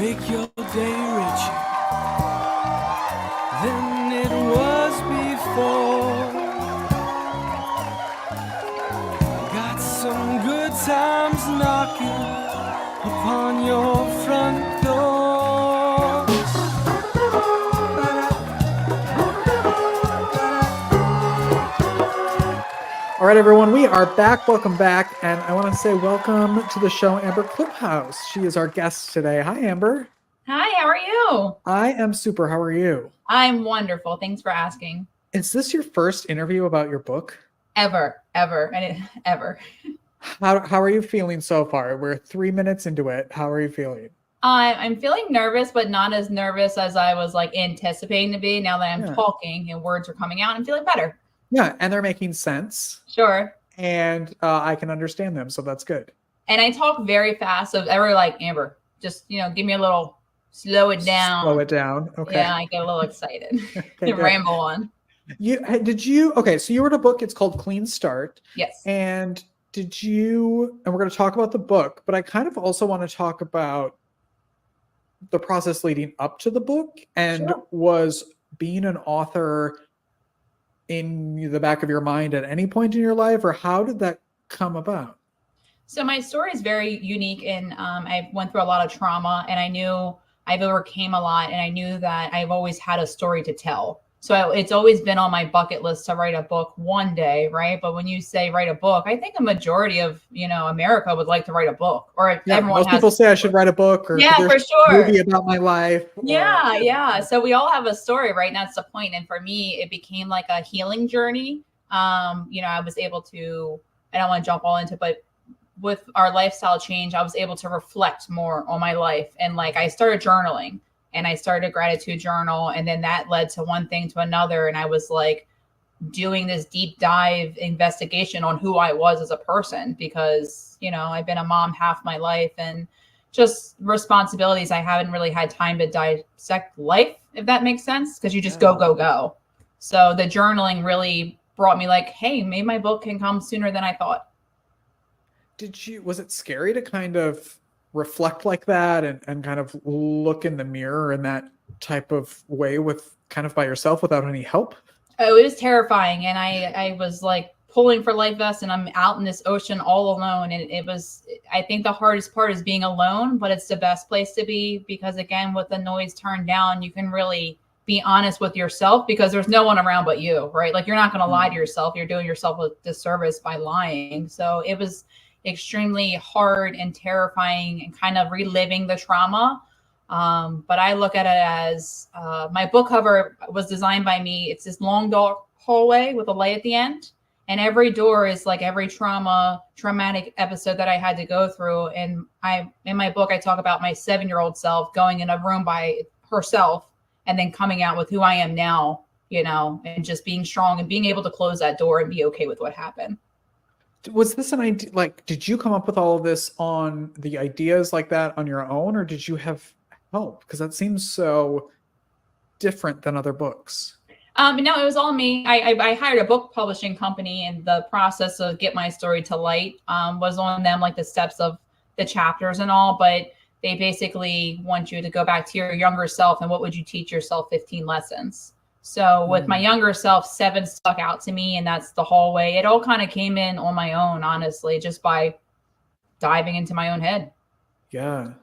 make your day richer than it was before. Got some good times knocking upon your front door. All right, everyone, we are back. Welcome back. And I want to say welcome to the show, Amber Kliphouse. She is our guest today. Hi, Amber. Hi, how are you? I am super. How are you? I'm wonderful. Thanks for asking. Is this your first interview about your book? Ever. How are you feeling so far? We're 3 minutes into it. How are you feeling? I'm feeling nervous, but not as nervous as I was anticipating to be. Now that I'm talking and words are coming out, I'm feeling better. Yeah, and they're making sense. Sure. And I can understand them, so that's good. And I talk very fast, so Amber, just give me a little, slow it down. Slow it down. Okay. Yeah, I get a little excited. Okay, ramble on. So you wrote a book, it's called Clean Start. Yes. And we're going to talk about the book, but I kind of also want to talk about the process leading up to the book. And was being an author in the back of your mind at any point in your life, or how did that come about? So my story is very unique, and I went through a lot of trauma, and I knew I've overcame a lot, and I knew that I've always had a story to tell. So it's always been on my bucket list to write a book one day, right? But when you say write a book, I think a majority of America would like to write a book, or most people say I should write a book, or for sure, a movie about my life. Yeah. So we all have a story, right? And that's the point. And for me, it became like a healing journey. I was able to. I don't want to jump all into, but with our lifestyle change, I was able to reflect more on my life, and I started journaling. And I started a gratitude journal, and then that led to one thing to another. And I was doing this deep dive investigation on who I was as a person, because, I've been a mom half my life, and just responsibilities. I haven't really had time to dissect life, if that makes sense, because you just go. So the journaling really brought me hey, maybe my book can come sooner than I thought. Was it scary to kind of reflect like that and kind of look in the mirror in that type of way, with kind of by yourself without any help? Oh, it was terrifying. And I was pulling for life vests, and I'm out in this ocean all alone. And I think the hardest part is being alone, but it's the best place to be, because again, with the noise turned down, you can really be honest with yourself, because there's no one around but you, right? You're not going to lie to yourself. You're doing yourself a disservice by lying. So it was extremely hard and terrifying, and kind of reliving the trauma. But I look at it as my book cover was designed by me. It's this long, dark hallway with a light at the end. And every door is every traumatic episode that I had to go through. And in my book, I talk about my 7-year-old self going in a room by herself, and then coming out with who I am now, and just being strong and being able to close that door and be okay with what happened. Was this an idea? Did you come up with all of this on the ideas like that on your own, or did you have help? Because that seems so different than other books. No, it was all me. I hired a book publishing company, and the process of get my story to light was on them, the steps of the chapters and all. But they basically want you to go back to your younger self, and what would you teach yourself? 15 lessons. So with my younger self, 7 stuck out to me, and that's the hallway. It all kind of came in on my own, honestly, just by diving into my own head. Yeah.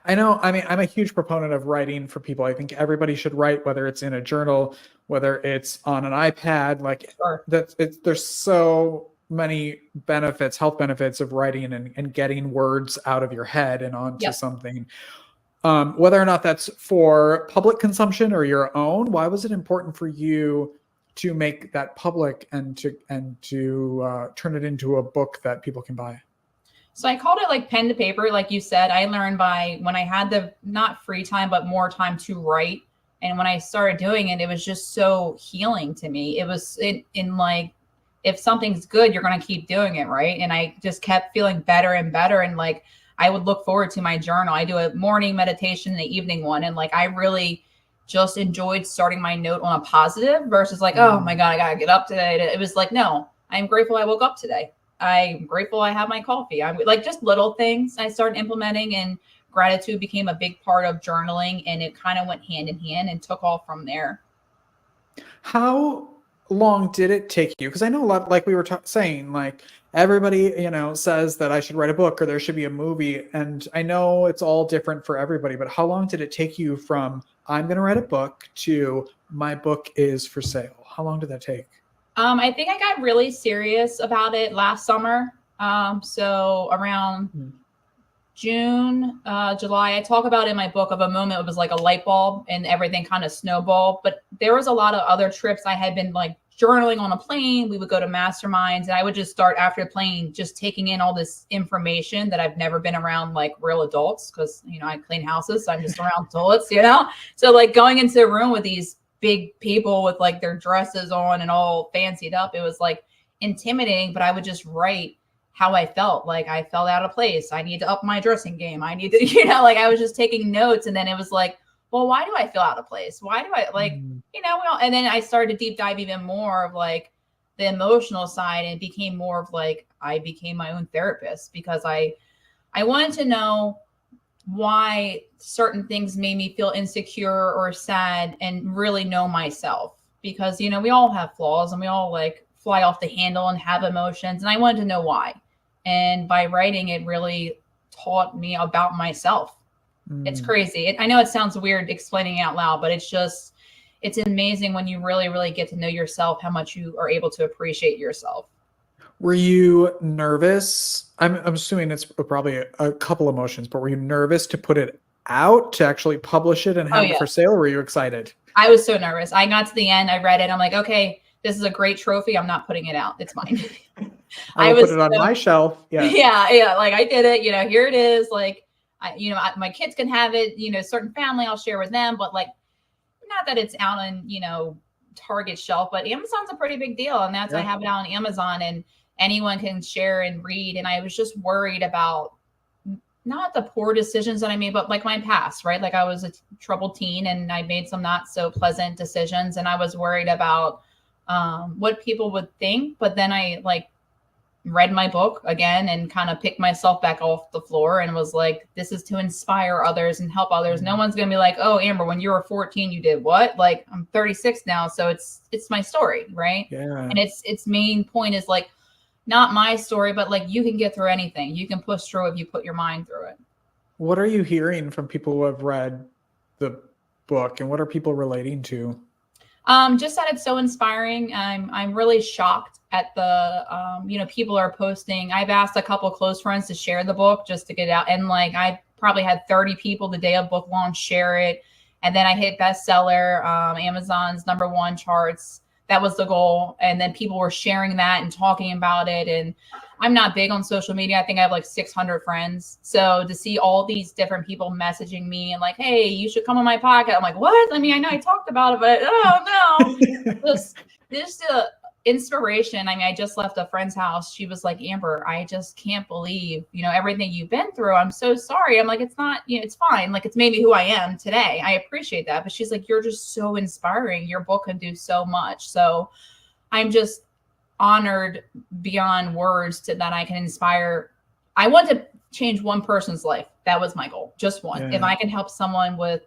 I know. I mean, I'm a huge proponent of writing for people. I think everybody should write, whether it's in a journal, whether it's on an iPad, there's so many benefits, health benefits of writing and getting words out of your head and onto something. Whether or not that's for public consumption or your own, why was it important for you to make that public and to turn it into a book that people can buy? So I called it pen to paper, like you said. I learned when I had the not free time, but more time to write. And when I started doing it, it was just so healing to me. It was if something's good, you're going to keep doing it, right? And I just kept feeling better and better. And I would look forward to my journal. I do a morning meditation and an evening one. And I really just enjoyed starting my note on a positive versus oh my God, I got to get up today. It was no, I'm grateful I woke up today. I'm grateful I have my coffee. I'm just little things I started implementing, and gratitude became a big part of journaling, and it kind of went hand in hand and took off from there. How long did it take you? Because I know a lot, like we were saying, like everybody, says that I should write a book or there should be a movie. And I know it's all different for everybody, but how long did it take you from I'm going to write a book to my book is for sale? How long did that take? I think I got really serious about it last summer. So around June, July, I talk about in my book of a moment. It was like a light bulb and everything kind of snowballed. But there was a lot of other trips. I had been like journaling on a plane. We would go to masterminds, and I would just start after the plane, just taking in all this information that I've never been around like real adults. Cause I clean houses. So I'm just around adults, So like going into a room with these big people with like their dresses on and all fancied up, it was like intimidating, but I would just write how I felt. Like I felt out of place. I need to up my dressing game. I need to, like I was just taking notes. And then it was like, well, why do I feel out of place? Why do I like, and then I started to deep dive even more of like the emotional side, and it became more of like, I became my own therapist because I wanted to know why certain things made me feel insecure or sad, and really know myself, because, we all have flaws and we all like fly off the handle and have emotions. And I wanted to know why. And by writing, it really taught me about myself. It's crazy. I know it sounds weird explaining it out loud, but it's amazing when you really, really get to know yourself, how much you are able to appreciate yourself. Were you nervous? I'm assuming it's probably a couple emotions, but were you nervous to put it out, to actually publish it and have it for sale? Or were you excited? I was so nervous. I got to the end, I read it. I'm like, okay, this is a great trophy. I'm not putting it out. It's mine. I will put it on my shelf. Yeah. Yeah. Like I did it, here it is. Like, my kids can have it, certain family I'll share with them, but like, not that it's out on, Target shelf, but Amazon's a pretty big deal. And I have it out on Amazon, and anyone can share and read. And I was just worried about not the poor decisions that I made, but like my past, right? Like I was a troubled teen and I made some not so pleasant decisions. And I was worried about what people would think. But then I like read my book again and kind of picked myself back off the floor and was like, this is to inspire others and help others. No one's going to be like, oh, Amber, when you were 14, you did what? Like I'm 36 now. So it's my story. Right. Yeah. And its main point is like, not my story, but like you can get through anything. You can push through if you put your mind through it. What are you hearing from people who have read the book, and what are people relating to? Just that it's so inspiring. I'm really shocked at the, people are posting. I've asked a couple close friends to share the book just to get it out. And like, I probably had 30 people the day of book launch share it. And then I hit bestseller, Amazon's #1 charts. That was the goal. And then people were sharing that and talking about it. And I'm not big on social media. I think I have like 600 friends. So to see all these different people messaging me and like, hey, you should come on my podcast. I'm like, what? I mean, I know I talked about it, but oh no. Just inspiration. I mean, I just left a friend's house. She was like, Amber, I just can't believe, everything you've been through. I'm so sorry. I'm like, it's not, it's fine. Like, it's maybe who I am today. I appreciate that. But she's like, you're just so inspiring. Your book can do so much. So I'm just honored beyond words that I can inspire. I want to change one person's life. That was my goal. Just one. Yeah. If I can help someone with,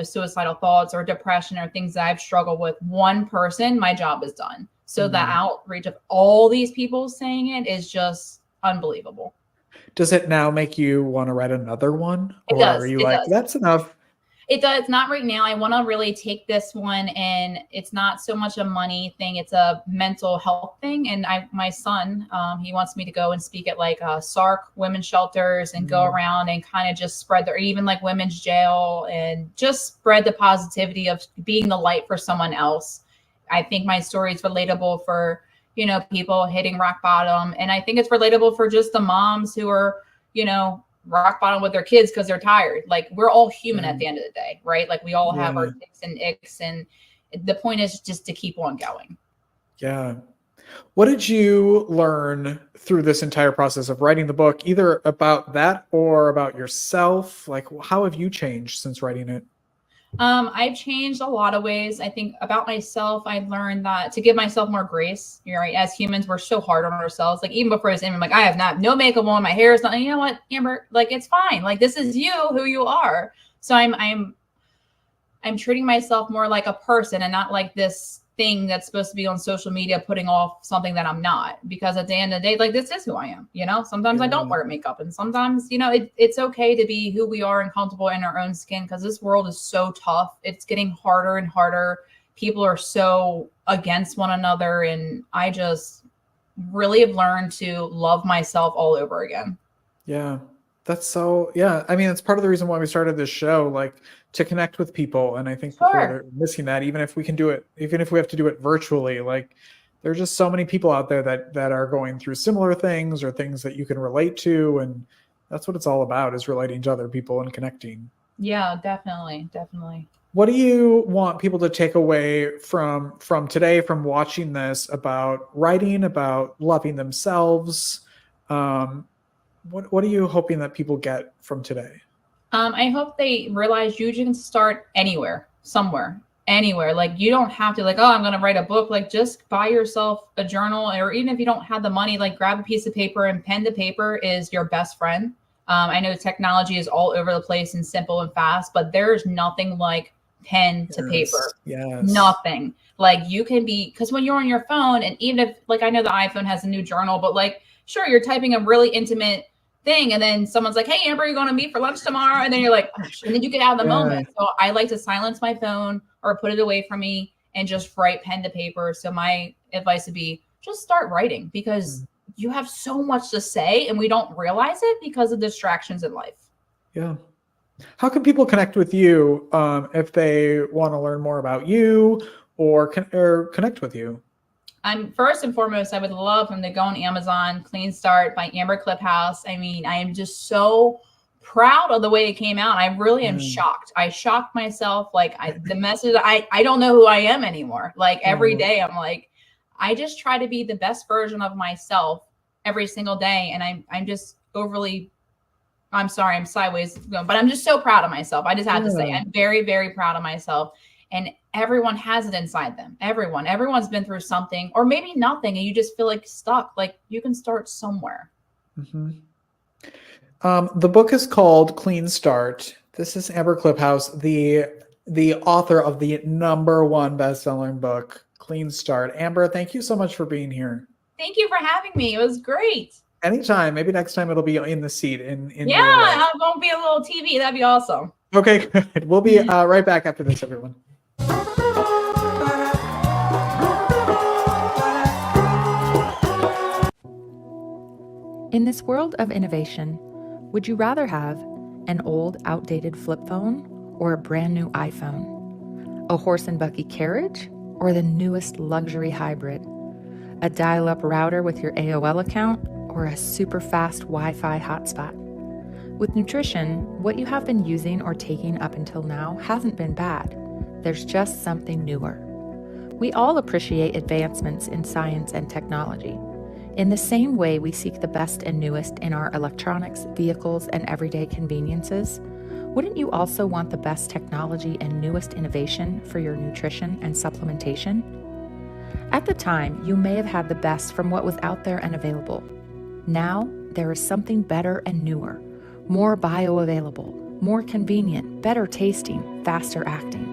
suicidal thoughts or depression or things that I've struggled with, one person, my job is done. So the outreach of all these people saying it is just unbelievable. Does it now make you want to write another one? It does. Are you like, that's enough? It does. Not right now. I want to really take this one, and it's not so much a money thing. It's a mental health thing. And my son, he wants me to go and speak at like SARC women's shelters and go around and kind of just spread even like women's jail, and just spread the positivity of being the light for someone else. I think my story is relatable for, people hitting rock bottom. And I think it's relatable for just the moms who are, rock bottom with their kids because they're tired. Like we're all human at the end of the day, right? Like we all have our ticks and icks, and the point is just to keep on going. Yeah. What did you learn through this entire process of writing the book, either about that or about yourself? Like, how have you changed since writing it? I've changed a lot of ways. I think about myself, I learned that to give myself more grace. You're right. As humans, we're so hard on ourselves. Like even before this, I'm like, I have no makeup on, my hair is not. You know what, Amber? Like it's fine. Like this is you, who you are. So I'm treating myself more like a person and not like this thing that's supposed to be on social media putting off something that I'm not, because at the end of the day, like this is who I am. Sometimes I don't wear makeup, and sometimes it's okay to be who we are and comfortable in our own skin, because this world is so tough. It's getting harder and harder. People are so against one another, and I just really have learned to love myself all over again. Yeah. I mean, it's part of the reason why we started this show, like to connect with people. And I think we're missing that, even if we can do it, even if we have to do it virtually. Like there's just so many people out there that are going through similar things or things that you can relate to. And that's what it's all about, is relating to other people and connecting. Yeah, definitely. What do you want people to take away from today, from watching this, about writing, about loving themselves? What are you hoping that people get from today? I hope they realize you can start anywhere, somewhere, anywhere. Like you don't have to I'm going to write a book. Like just buy yourself a journal, or even if you don't have the money, like grab a piece of paper, and pen to paper is your best friend. I know technology is all over the place and simple and fast, but there's nothing like pen to paper. Yes. Nothing. Like you can because when you're on your phone, and even if I know the iPhone has a new journal, but sure, you're typing a really intimate thing, and then someone's like, hey Amber, you going to meet for lunch tomorrow? And then you're like, oh, and then you get out of the moment. So I like to silence my phone or put it away from me and just write pen to paper. So my advice would be just start writing, because you have so much to say and we don't realize it because of distractions in life. Yeah. How can people connect with you if they want to learn more about you or connect with you? I'm first and foremost, I would love them to go on Amazon, Clean Start by Amber Kliphouse. I mean, I am just so proud of the way it came out. I really am shocked. I shocked myself. The message, I don't know who I am anymore. Every day I'm like, I just try to be the best version of myself every single day. And I'm just I'm sorry, I'm sideways, but I'm just so proud of myself. I just have to say, I'm very, very proud of myself. And everyone has it inside them. Everyone's been through something, or maybe nothing, and you just feel stuck. You can start somewhere. Mm-hmm. The book is called Clean Start. This is Amber Kliphouse, the author of the #1 best-selling book, Clean Start. Amber, thank you so much for being here. Right. Thank you for having me. It was great. Anytime. Maybe next time it'll be in the seat. Yeah, it won't be a little TV. That'd be awesome. Okay, good. We'll be right back after this, everyone. In this world of innovation, would you rather have an old, outdated flip phone or a brand new iPhone? A horse and buggy carriage or the newest luxury hybrid? A dial-up router with your AOL account or a super fast Wi-Fi hotspot? With nutrition, what you have been using or taking up until now hasn't been bad. There's just something newer. We all appreciate advancements in science and technology. In the same way we seek the best and newest in our electronics, vehicles, and everyday conveniences, wouldn't you also want the best technology and newest innovation for your nutrition and supplementation? At the time, you may have had the best from what was out there and available. Now, there is something better and newer, more bioavailable, more convenient, better tasting, faster acting.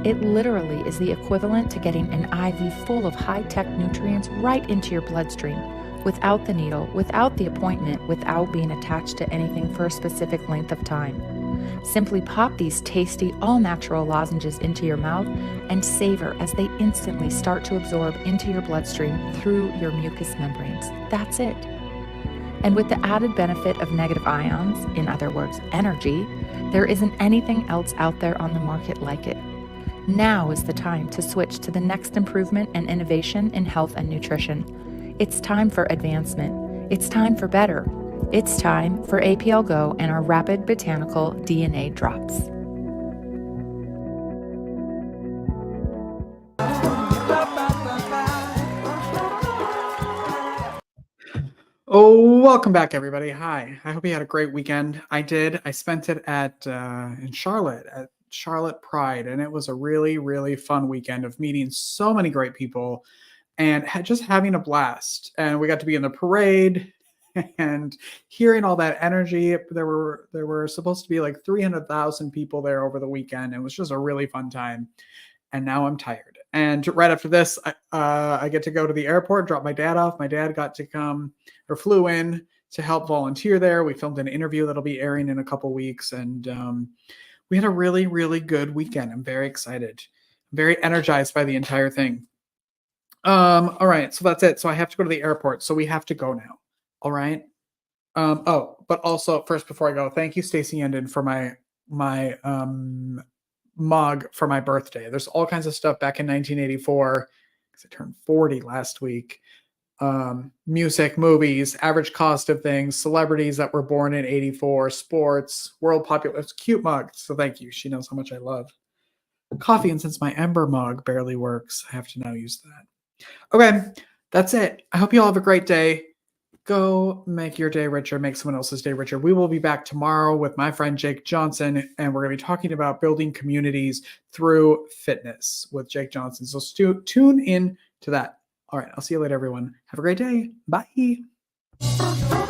It literally is the equivalent to getting an IV full of high-tech nutrients right into your bloodstream, without the needle, without the appointment, without being attached to anything for a specific length of time. Simply pop these tasty, all-natural lozenges into your mouth and savor as they instantly start to absorb into your bloodstream through your mucous membranes. That's it. And with the added benefit of negative ions, in other words, energy, there isn't anything else out there on the market like it. Now is the time to switch to the next improvement and innovation in health and nutrition. It's time for advancement. It's time for better. It's time for APL Go and our rapid botanical DNA drops. Oh, welcome back, everybody. Hi. I hope you had a great weekend. I did. I spent it in Charlotte at Charlotte Pride, and it was a really, really fun weekend of meeting so many great people and just having a blast. And we got to be in the parade and hearing all that energy. There were supposed to be like 300,000 people there over the weekend. It was just a really fun time. And now I'm tired. And right after this, I get to go to the airport, drop my dad off. My dad got to come or flew in to help volunteer there. We filmed an interview that'll be airing in a couple weeks. And we had a really, really good weekend. I'm very excited. I'm very energized by the entire thing. All right. So that's it. So I have to go to the airport. So we have to go now. All right. But also first, before I go, thank you, Stacey Endon, for my mug for my birthday. There's all kinds of stuff back in 1984 because I turned 40 last week. Music, movies, average cost of things, celebrities that were born in 84, sports, world popular. It's a cute mug. So thank you. She knows how much I love coffee. And since my Ember mug barely works, I have to now use that. Okay, that's it. I hope you all have a great day. Go make your day richer, make someone else's day richer. We will be back tomorrow with my friend Jake Johnson, and we're going to be talking about building communities through fitness with Jake Johnson. So tune in to that. All right, I'll see you later, everyone. Have a great day. Bye.